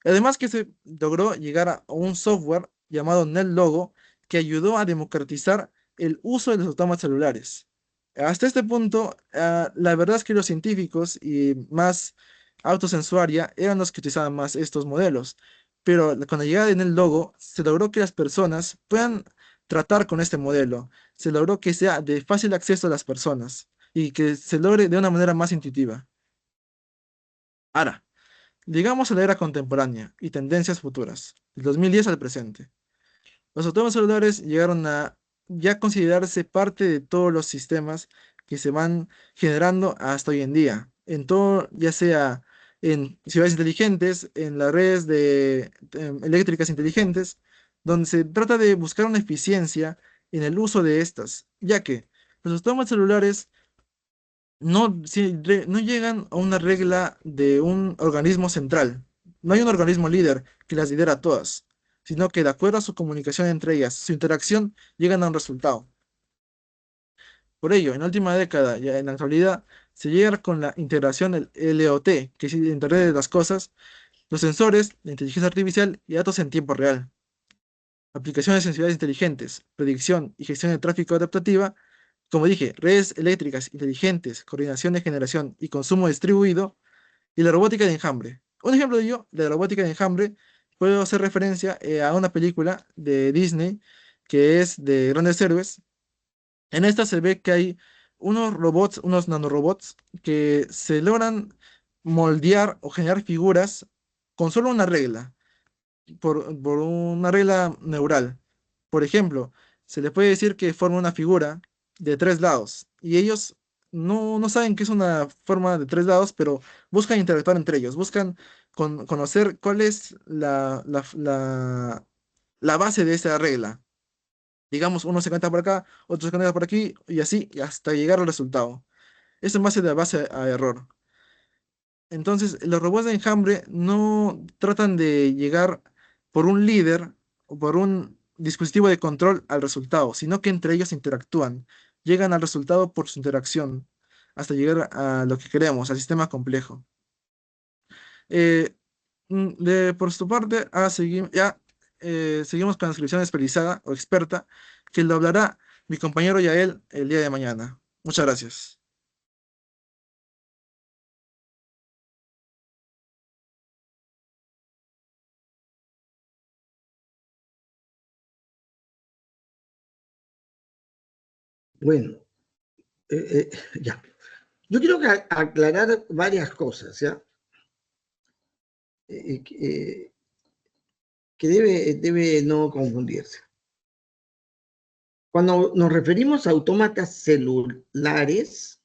Además que se logró llegar a un software llamado NetLogo que ayudó a democratizar el uso de los automatas celulares. Hasta este punto, la verdad es que los científicos y más autosensuaria eran los que utilizaban más estos modelos. Pero con la llegada de NetLogo se logró que las personas puedan tratar con este modelo. Se logró que sea de fácil acceso a las personas y que se logre de una manera más intuitiva. Ahora, llegamos a la era contemporánea y tendencias futuras, del 2010 al presente. Los automóviles celulares llegaron a ya considerarse parte de todos los sistemas que se van generando hasta hoy en día, en todo, ya sea en ciudades inteligentes, en las redes eléctricas inteligentes, donde se trata de buscar una eficiencia en el uso de estas, ya que los automóviles celulares no llegan a una regla de un organismo central. No hay un organismo líder que las lidera a todas, sino que de acuerdo a su comunicación entre ellas, su interacción, llegan a un resultado. Por ello, en la última década, ya en la actualidad, se llega con la integración del LOT, que es el Internet de las Cosas, los sensores, la inteligencia artificial y datos en tiempo real, aplicaciones en ciudades inteligentes, predicción y gestión de tráfico adaptativa, como dije, redes eléctricas inteligentes, coordinación de generación y consumo distribuido, y la robótica de enjambre. Un ejemplo de ello, de la robótica de enjambre, puedo hacer referencia a una película de Disney que es de Grandes Héroes. En esta se ve que hay unos robots, unos nanorobots, que se logran moldear o generar figuras con solo una regla, por una regla neural. Por ejemplo, se les puede decir que forma una figura de tres lados y ellos no saben que es una forma de tres lados, pero buscan interactuar entre ellos, buscan conocer cuál es la base de esa regla. Digamos, uno se conecta por acá, otro se conecta por aquí y así y hasta llegar al resultado. Eso en base a error. Entonces, los robots de enjambre no tratan de llegar por un líder o por un dispositivo de control al resultado, sino que entre ellos interactúan, llegan al resultado por su interacción, hasta llegar a lo que queremos, al sistema complejo. Eh, por su parte, seguimos con la inscripción especializada o experta, que lo hablará mi compañero Yael el día de mañana. Muchas gracias. Bueno, ya. Yo quiero aclarar varias cosas, ¿ya? Que debe no confundirse. Cuando nos referimos a autómatas celulares,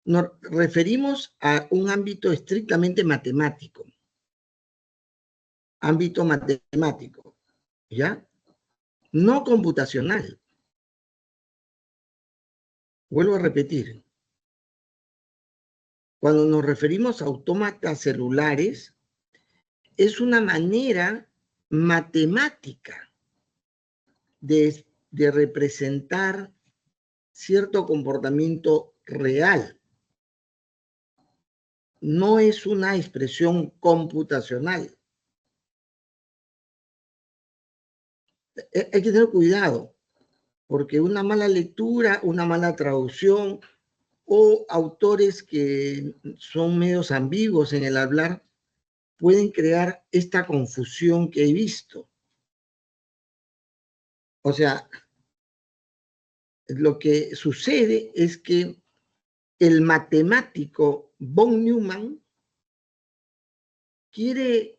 nos referimos a un ámbito estrictamente matemático. Ámbito matemático, ¿ya? No computacional. Vuelvo a repetir. Cuando nos referimos a autómatas celulares, es una manera matemática de representar cierto comportamiento real. No es una expresión computacional. Hay que tener cuidado, porque una mala lectura, una mala traducción o autores que son medios ambiguos en el hablar pueden crear esta confusión que he visto. O sea, lo que sucede es que el matemático von Neumann quiere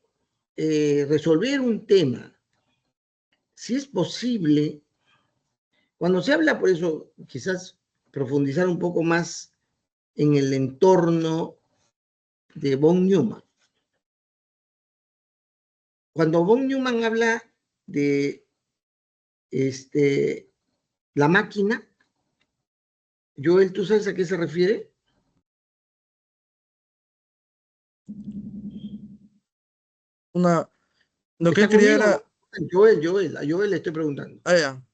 resolver un tema. Si es posible, cuando se habla, por eso quizás profundizar un poco más en el entorno de von Neumann. Cuando von Neumann habla de la máquina, Joel, ¿tú sabes a qué se refiere? Lo que él ¿Está quería conmigo o era... no? Joel, a Joel le estoy preguntando. Ah, ya.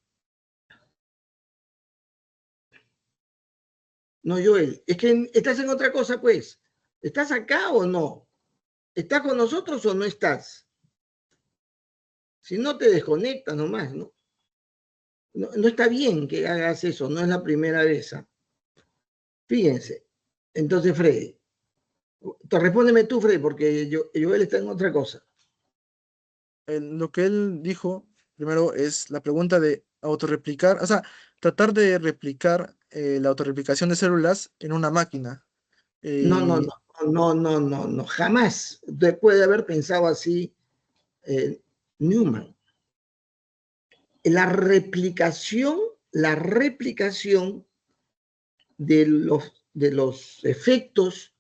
No, Joel, es que estás en otra cosa, pues. ¿Estás acá o no? ¿Estás con nosotros o no estás? Si no, te desconectas nomás, ¿no? No está bien que hagas eso, no es la primera vez. ¿Ah? Fíjense. Entonces, Freddy, respóndeme tú, Freddy, porque Joel está en otra cosa. Lo que él dijo primero es la pregunta de autorreplicar, o sea, tratar de replicar la autorreplicación de células en una máquina. No, no, Eh, no, no, no, no, jamás puede haber pensado así Newman. La replicación de los efectos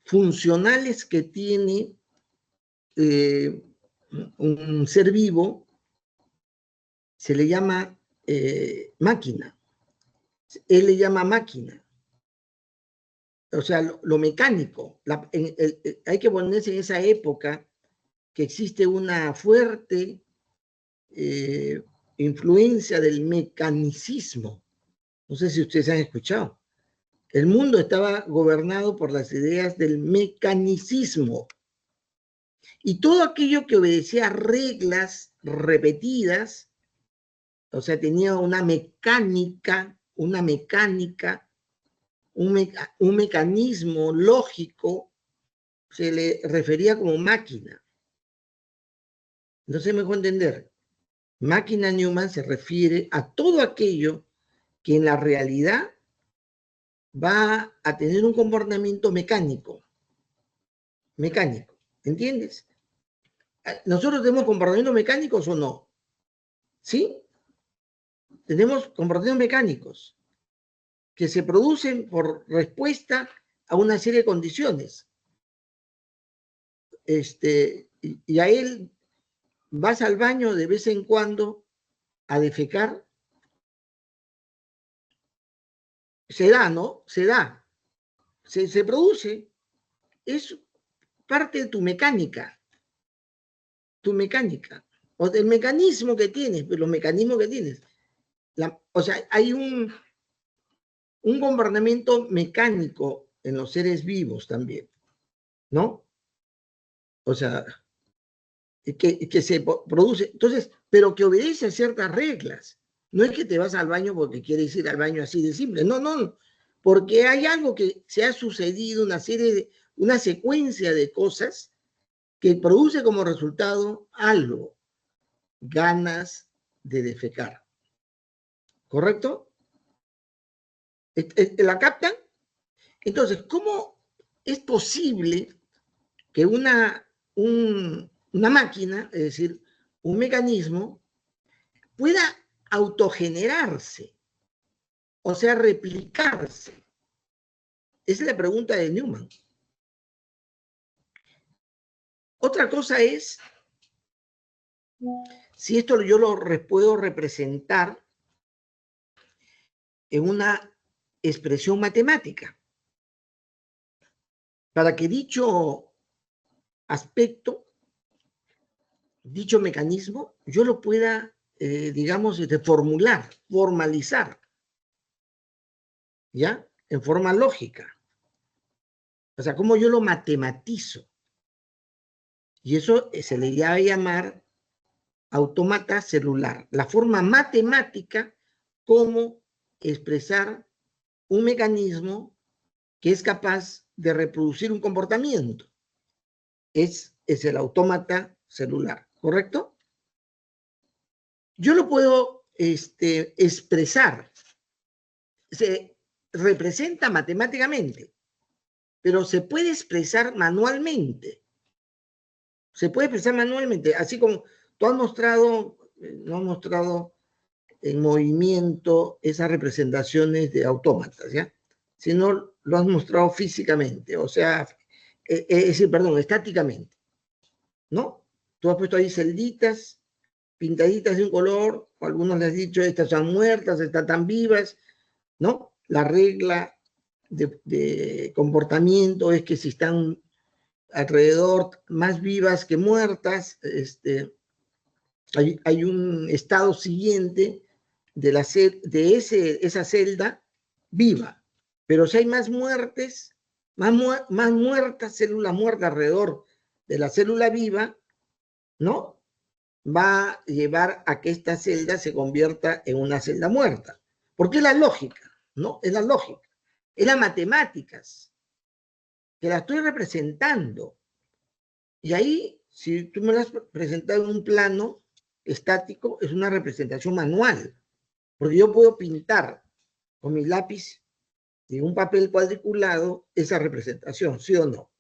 funcionales que tiene un ser vivo se le llama máquina. Él le llama máquina. O sea, lo mecánico. Hay que ponerse en esa época que existe una fuerte influencia del mecanicismo. No sé si ustedes han escuchado. El mundo estaba gobernado por las ideas del mecanicismo. Y todo aquello que obedecía a reglas repetidas, o sea, tenía una mecánica una mecánica, un mecanismo lógico, se le refería como máquina. No se me dejó entender. Máquina Newman se refiere a todo aquello que en la realidad va a tener un comportamiento mecánico. Mecánico, ¿entiendes? ¿Nosotros tenemos comportamientos mecánicos o no? ¿Sí? Tenemos comportamientos mecánicos que se producen por respuesta a una serie de condiciones. Y a él vas al baño de vez en cuando a defecar. Se da, ¿no? Se da. Se produce. Es parte de tu mecánica. Tu mecánica. O del mecanismo que tienes, los mecanismos que tienes. O sea, hay un comportamiento mecánico en los seres vivos también, ¿no? O sea, que se produce, entonces, pero que obedece a ciertas reglas. No es que te vas al baño porque quieres ir al baño así de simple, no, no, porque hay algo que se ha sucedido, una secuencia de cosas que produce como resultado algo, ganas de defecar. ¿Correcto? ¿La captan? Entonces, ¿cómo es posible que una máquina, es decir, un mecanismo, pueda autogenerarse, o sea, replicarse? Esa es la pregunta de Newman. Otra cosa es si esto yo lo puedo representar en una expresión matemática, para que dicho aspecto, dicho mecanismo, yo lo pueda, digamos, formular, formalizar, ¿ya? En forma lógica. O sea, cómo yo lo matematizo. Y eso se le va a llamar autómata celular. La forma matemática como expresar un mecanismo que es capaz de reproducir un comportamiento. Es el autómata celular, ¿correcto? Yo lo puedo expresar. Se representa matemáticamente, pero se puede expresar manualmente. Se puede expresar manualmente, así como tú has mostrado, no has mostrado en movimiento esas representaciones de autómatas, ¿ya? Sino lo has mostrado físicamente, o sea, es decir, perdón, estáticamente, ¿no? Tú has puesto ahí celditas, pintaditas de un color, o algunos les has dicho, estas están muertas, estas están vivas, ¿no? La regla de comportamiento es que si están alrededor más vivas que muertas, hay un estado siguiente de esa celda viva. Pero si hay más muertes, más muertas, células muertas alrededor de la célula viva, ¿no? Va a llevar a que esta celda se convierta en una celda muerta. Porque es la lógica, ¿no? Es la lógica. Es las matemáticas, que la estoy representando. Y ahí, si tú me lo has presentado en un plano estático, es una representación manual. Porque yo puedo pintar con mi lápiz en un papel cuadriculado esa representación, ¿sí o no?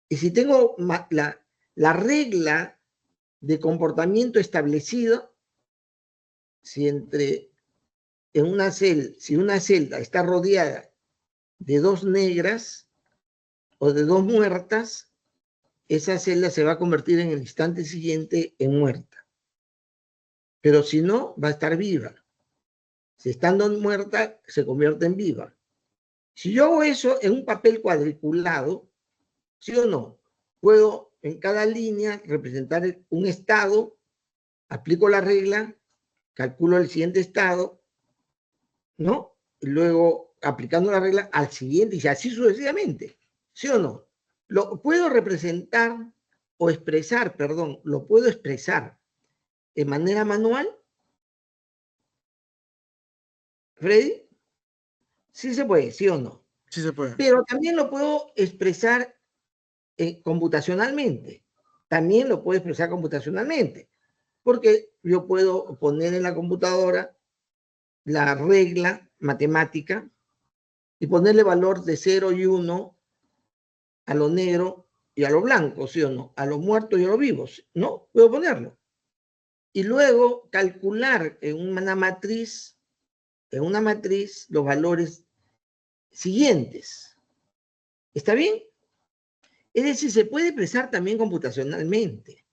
Y si tengo la regla de comportamiento establecido, si una celda está rodeada de dos negras o de dos muertas, esa celda se va a convertir en el instante siguiente en muerta. Pero si no, va a estar viva. Si estando muerta, se convierte en viva. Si yo hago eso en un papel cuadriculado, ¿sí o no? Puedo en cada línea representar un estado, aplico la regla, calculo el siguiente estado, ¿no? Y luego, aplicando la regla al siguiente y así sucesivamente, ¿sí o no? Lo puedo representar o expresar, perdón, lo puedo expresar de manera manual. ¿Freddy? Sí se puede, ¿sí o no? Sí se puede. Pero también lo puedo expresar computacionalmente. También lo puedo expresar computacionalmente. Porque yo puedo poner en la computadora la regla matemática y ponerle valor de 0 y 1 a lo negro y a lo blanco, ¿sí o no? A los muertos y a los vivos, ¿no? Puedo ponerlo. Y luego calcular en una matriz los valores siguientes. ¿Está bien? Es decir, se puede expresar también computacionalmente.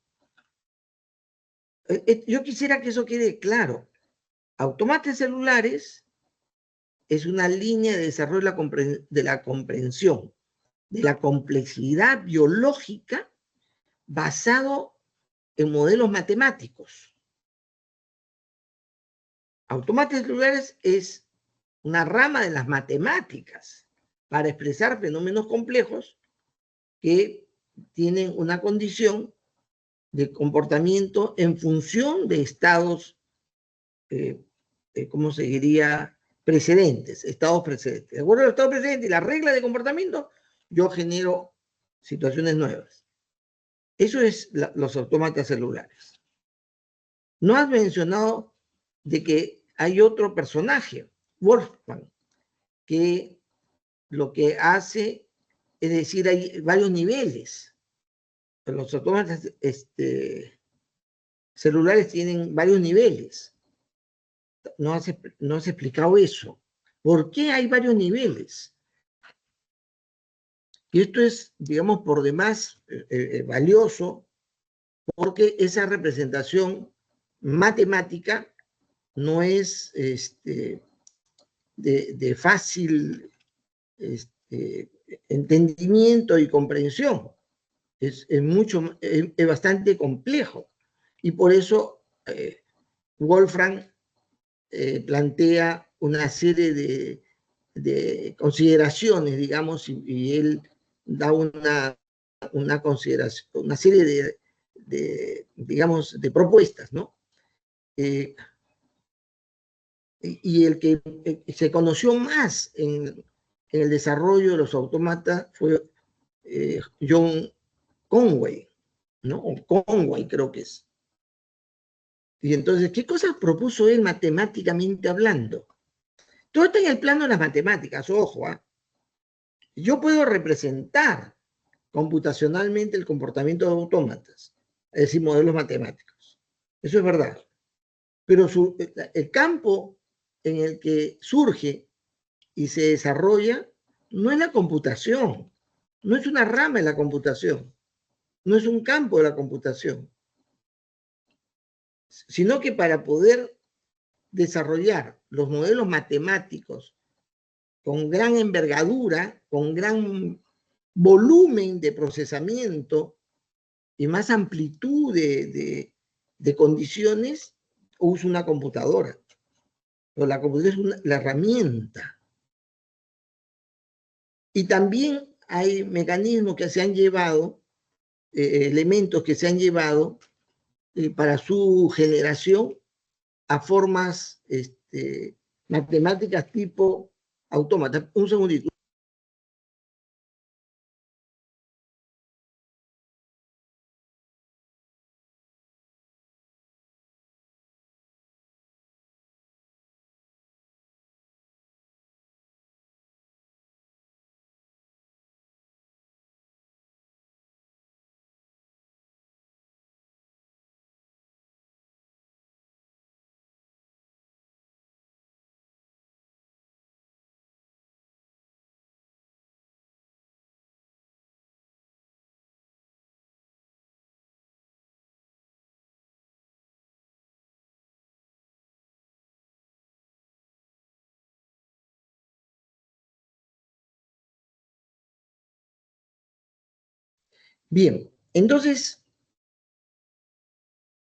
Yo quisiera que eso quede claro. Autómatas celulares es una línea de desarrollo de la comprensión de la complejidad biológica basado en modelos matemáticos. Autómatas celulares es una rama de las matemáticas para expresar fenómenos complejos que tienen una condición de comportamiento en función de estados, ¿cómo se diría? Precedentes, estados precedentes. De acuerdo a los estados precedentes y la regla de comportamiento, yo genero situaciones nuevas. Eso es los autómatas celulares. No has mencionado de que hay otro personaje, Wolfgang, que lo que hace es decir, hay varios niveles. Los autómatas celulares tienen varios niveles. No has explicado eso. ¿Por qué hay varios niveles? Y esto es, digamos, por demás valioso, porque esa representación matemática no es de fácil entendimiento y comprensión. Es bastante complejo. Y por eso Wolfram plantea una serie de consideraciones, digamos, y él da una consideración, una serie digamos, de propuestas, ¿no? Y el que se conoció más en el desarrollo de los autómatas fue John Conway, ¿no? O Conway creo que es. Y entonces, ¿qué cosas propuso él matemáticamente hablando? Todo está en el plano de las matemáticas, ojo, ¿eh? Yo puedo representar computacionalmente el comportamiento de autómatas, es decir, modelos matemáticos. Eso es verdad. Pero el campo en el que surge y se desarrolla no es la computación, no es una rama de la computación, no es un campo de la computación, sino que para poder desarrollar los modelos matemáticos con gran envergadura, con gran volumen de procesamiento y más amplitud de condiciones, uso una computadora. Pero la computadora es la herramienta. Y también hay mecanismos que se han llevado, elementos que se han llevado para su generación a formas matemáticas tipo autómata. Un segundito. Bien, entonces,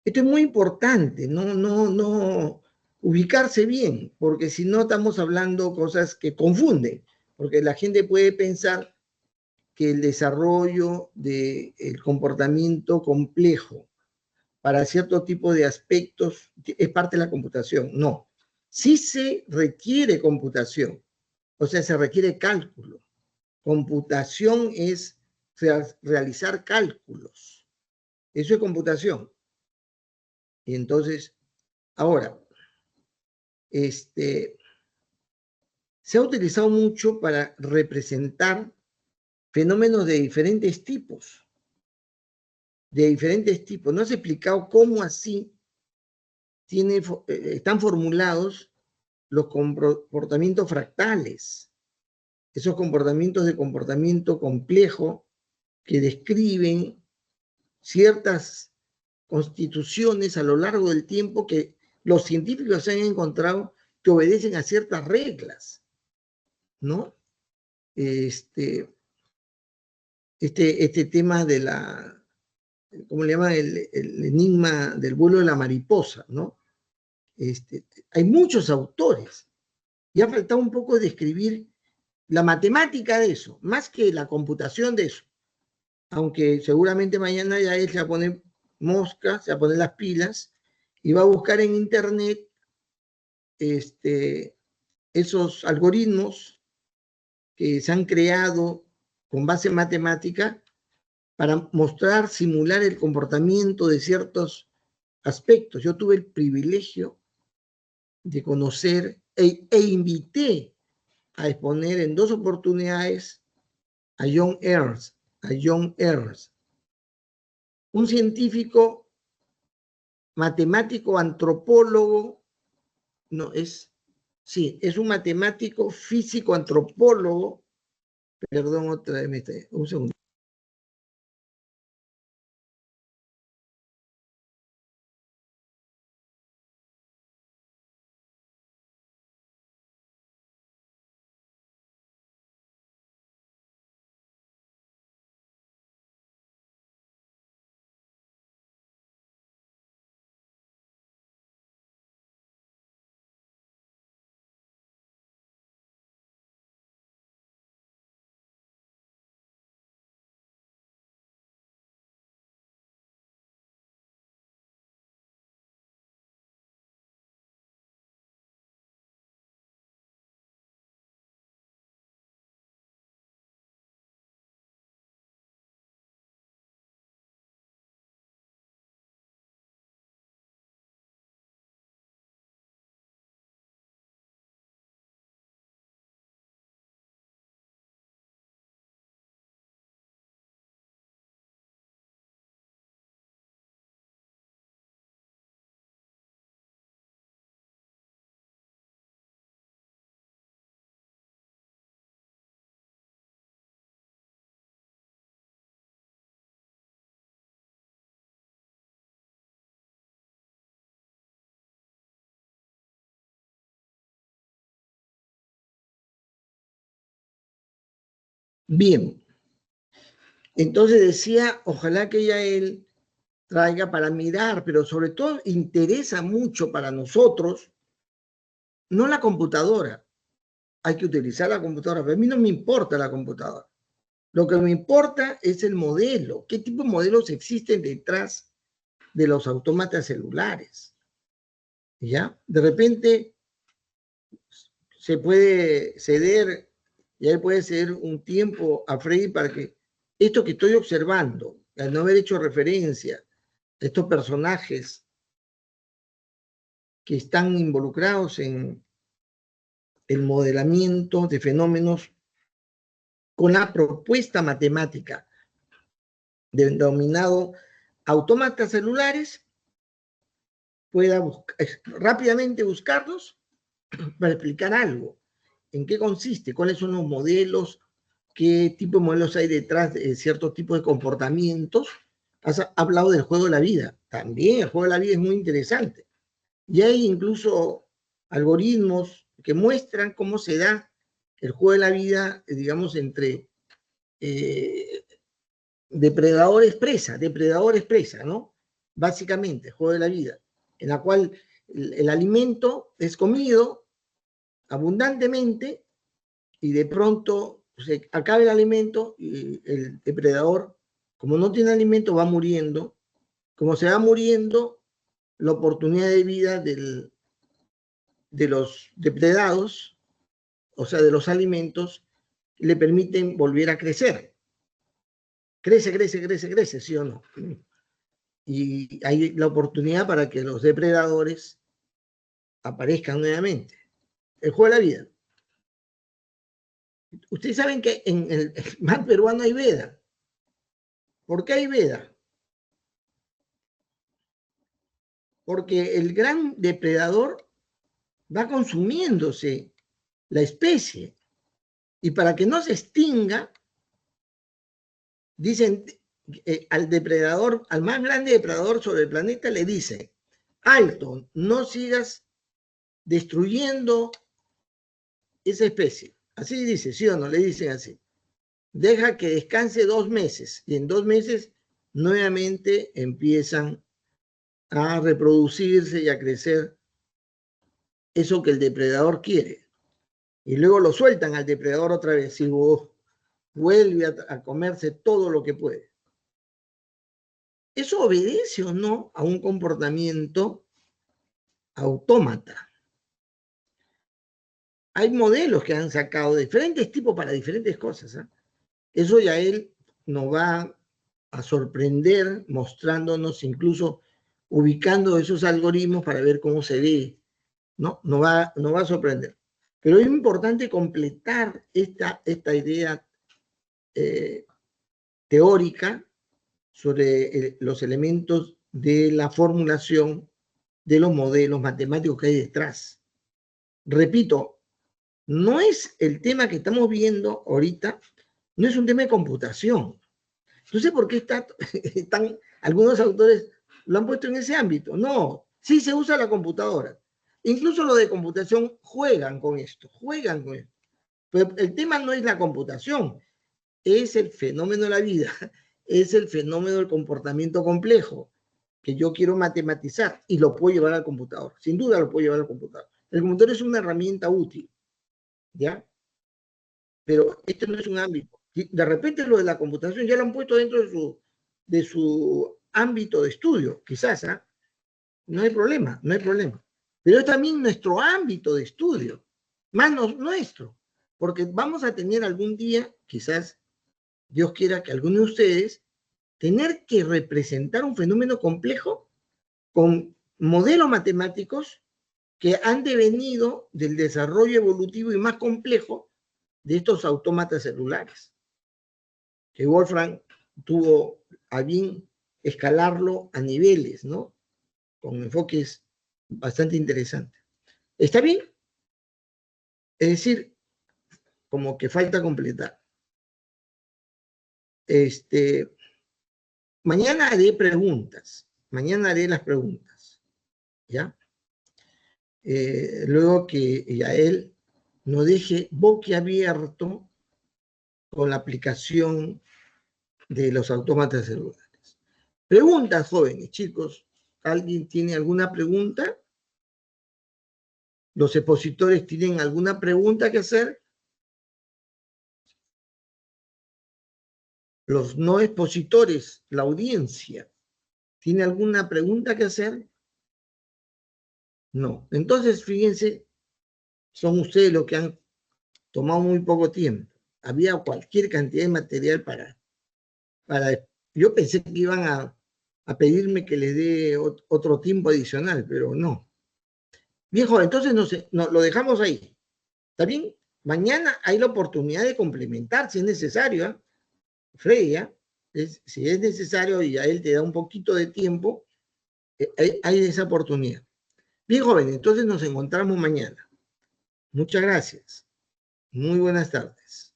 esto es muy importante, no ubicarse bien, porque si no estamos hablando cosas que confunden, porque la gente puede pensar que el desarrollo del comportamiento complejo para cierto tipo de aspectos es parte de la computación. No, sí se requiere computación O sea, se requiere cálculo. Computación es realizar cálculos. Eso es computación. Y entonces, ahora, se ha utilizado mucho para representar fenómenos de diferentes tipos. No se ha explicado cómo así están formulados los comportamientos fractales, esos comportamientos de comportamiento complejo que describen ciertas constituciones a lo largo del tiempo que los científicos han encontrado que obedecen a ciertas reglas, ¿no? Este tema de ¿cómo le llaman? El enigma del vuelo de la mariposa, ¿no? Hay muchos autores y ha faltado un poco describir la matemática de eso, más que la computación de eso. Aunque seguramente mañana ya él se va a poner mosca, se va a poner las pilas y va a buscar en internet esos algoritmos que se han creado con base en matemática para mostrar, simular el comportamiento de ciertos aspectos. Yo tuve el privilegio de conocer e invité a exponer en 2 oportunidades a John Earls, un científico, matemático, antropólogo, es un matemático, físico, antropólogo, perdón, otra vez, un segundo. Bien, entonces decía, ojalá que ya él traiga para mirar, pero sobre todo interesa mucho para nosotros, no la computadora, hay que utilizar la computadora, pero a mí no me importa la computadora. Lo que me importa es el modelo, qué tipo de modelos existen detrás de los autómatas celulares. ¿Ya? De repente se puede ceder, ya puede ceder un tiempo a Freddy para que esto que estoy observando, al no haber hecho referencia a estos personajes que están involucrados en el modelamiento de fenómenos con la propuesta matemática denominado autómatas celulares, pueda rápidamente buscarlos para explicar algo. ¿En qué consiste? ¿Cuáles son los modelos? ¿Qué tipo de modelos hay detrás de ciertos tipos de comportamientos? Has hablado del juego de la vida. También el juego de la vida es muy interesante. Y hay incluso algoritmos que muestran cómo se da el juego de la vida, digamos, entre depredador-presa, ¿no? Básicamente, el juego de la vida, en la cual el alimento es comido abundantemente y de pronto se acaba el alimento y el depredador, como no tiene alimento, va muriendo. Como se va muriendo, la oportunidad de vida de los depredados o sea, de los alimentos, le permiten volver a crecer. Crece, ¿sí o no? Y hay la oportunidad para que los depredadores aparezcan nuevamente. El juego de la vida. Ustedes saben que en el mar peruano hay veda. ¿Por qué hay veda? Porque el gran depredador va consumiéndose la especie. Y para que no se extinga, dicen al depredador, al más grande depredador sobre el planeta, le dice: alto, no sigas destruyendo esa especie. Así dice, ¿sí o no? Le dicen así. Deja que descanse 2 meses y en 2 meses nuevamente empiezan a reproducirse y a crecer eso que el depredador quiere. Y luego lo sueltan al depredador otra vez y vuelve a comerse todo lo que puede. ¿Eso obedece o no a un comportamiento autómata? Hay modelos que han sacado de diferentes tipos para diferentes cosas. Eso ya él nos va a sorprender mostrándonos, incluso ubicando esos algoritmos para ver cómo se ve. Nos va a sorprender. Pero es importante completar esta idea teórica sobre los elementos de la formulación de los modelos matemáticos que hay detrás. Repito, no es el tema que estamos viendo ahorita, no es un tema de computación. No sé por qué están algunos autores lo han puesto en ese ámbito. No, sí se usa la computadora. Incluso los de computación juegan con esto. Pero el tema no es la computación, es el fenómeno de la vida, es el fenómeno del comportamiento complejo que yo quiero matematizar y lo puedo llevar al computador. Sin duda lo puedo llevar al computador. El computador es una herramienta útil, ¿ya? Pero este no es un ámbito. De repente lo de la computación ya lo han puesto dentro de su ámbito de estudio, quizás, ¿eh? No hay problema. Pero es también nuestro ámbito de estudio, más nuestro, porque vamos a tener algún día, quizás Dios quiera que alguno de ustedes, tener que representar un fenómeno complejo con modelos matemáticos que han devenido del desarrollo evolutivo y más complejo de estos autómatas celulares, que Wolfram tuvo a bien escalarlo a niveles, ¿no? Con enfoques bastante interesantes. ¿Está bien? Es decir, como que falta completar. Mañana haré preguntas. Mañana haré las preguntas. ¿Ya? Luego que Yael nos deje boquiabierto con la aplicación de los autómatas celulares. Preguntas, jóvenes, chicos. ¿Alguien tiene alguna pregunta? ¿Los expositores tienen alguna pregunta que hacer? Los no expositores, la audiencia, ¿tiene alguna pregunta que hacer? No. Entonces, fíjense, son ustedes los que han tomado muy poco tiempo. Había cualquier cantidad de material para yo pensé que iban a pedirme que les dé otro tiempo adicional, pero no. Bien, joven, entonces lo dejamos ahí. ¿Está bien? Mañana hay la oportunidad de complementar, si es necesario, ¿eh? Freddy, si es necesario y a él te da un poquito de tiempo, hay esa oportunidad. Bien, joven, entonces nos encontramos mañana. Muchas gracias. Muy buenas tardes.